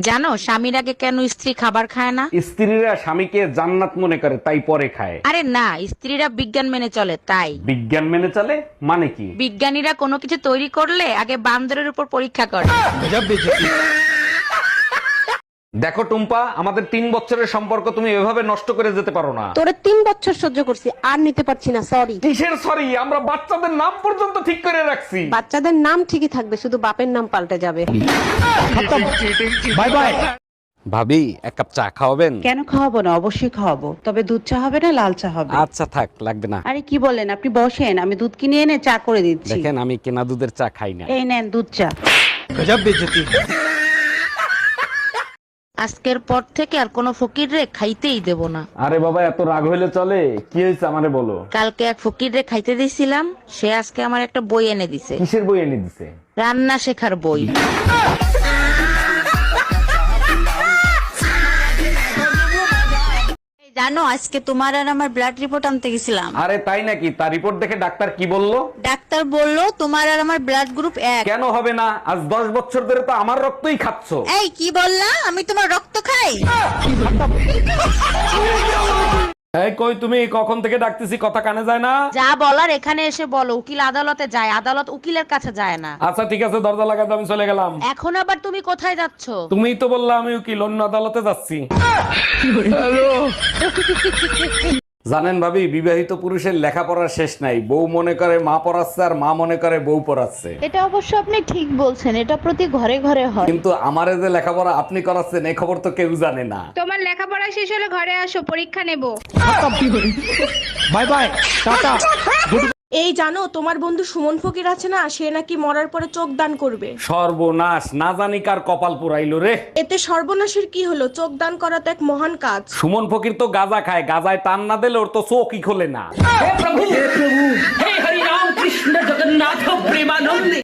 জানো স্বামীর আগে কেন স্ত্রী খাবার খায় না? স্ত্রীরা স্বামীকে জান্নাত মনে করে তাই পরে খায়। আরে না, স্ত্রীরা বিজ্ঞান মেনে চলে তাই। বিজ্ঞান মেনে চলে মানে কি? বিজ্ঞানীরা কোনো কিছু তৈরি করলে আগে বান্দরের উপর পরীক্ষা করে। দেখো টুম্পা, আমাদের 3 বছরের সম্পর্ক তুমি এভাবে নষ্ট করে যেতে পারো না। তোরে 3 বছর সহ্য করছি, আর নিতে পারছি না, সরি। কিসের সরি? আমরা বাচ্চাদের নাম পর্যন্ত ঠিক করে রাখছি। বাচ্চাদের নাম ঠিকই থাকবে, শুধু বাপের নাম পাল্টে যাবে। Bye bye. ভাবি, এক কাপ চা খাওয়াবেন? কেন খাওয়াবো না, অবশ্যই খাওয়াবো, তবে দুধ চা হবে না লাল চা হবে। আচ্ছা থাক, লাগবে না। আরে কি বলেন, আপনি বসেন, আমি দুধ কিনে এনে চা করে দিচ্ছি। দেখেন, আমি কেনা দুধের চা খাই না। এই নেন দুধ চা। আজকের পর থেকে আর কোনো ফকির রে খাইতেই দেব না। আরে বাবা, এত রাগ হইলে চলে? কি হয়েছে আমারে বলো। কালকে এক ফকির রে খাইতে দিছিলাম, সে আজকে আমার একটা বই এনে দিছে। কিসের বই এনে দিছে? রান্না শেখার বই। জানো আজকে তোমার আর আমার ব্লাড রিপোর্ট আনতে গেছিলাম। আরে তাই নাকি? তার রিপোর্ট দেখে ডাক্তার কি বললো? ডাক্তার বলল তোমার আর আমার ব্লাড গ্রুপ এক। কেন হবে না? আজ 10 বছর ধরে তো আমার রক্তই খাচ্ছ। এই কি বললা? আমি তোমার রক্ত খাই? এই কই তুমি? কখন থেকে ডাকতেছি, কথা কানে যায় না? যা বলার এখানে এসে বলো। উকিল আদালতে যায়, আদালত উকিলের কাছে যায় না। আচ্ছা ঠিক আছে, দরজা লাগাতে আমি চলে গেলাম। এখন আবার তুমি কোথায় যাচ্ছ? তুমিই তো বললা আমি উকিল, অন্য আদালতে যাচ্ছি। জানেন ভাবি, বিবাহিত পুরুষের লেখাপড়ার শেষ নাই। বউ মনে করে মা পড়াচ্ছে, আর মা মনে করে বউ পড়াচ্ছে। এটা অবশ্য আপনি ঠিক বলছেন, এটা প্রতি ঘরে ঘরে হয়। কিন্তু আমারে যে লেখাপড়া আপনি করাচ্ছেন, এই খবর তো কেউ জানে না। তোমার লেখাপড়া শেষ হলে ঘরে আসো, পরীক্ষা নেব। Bye bye, tata. এই জানো, তোমার বন্ধু সুমন ফকির আছে না, সে নাকি মরার পরে চোখ দান করবে। সর্বনাশ, না জানি কার কপাল পুরাইলো রে। এতে সর্বনাশের কি হলো? চোখ দান করা তো এক মহান কাজ। সুমন ফকির তো গাঁজা খায়, গাঁজায় টান না দিলে ওর তো চোখই খোলে না।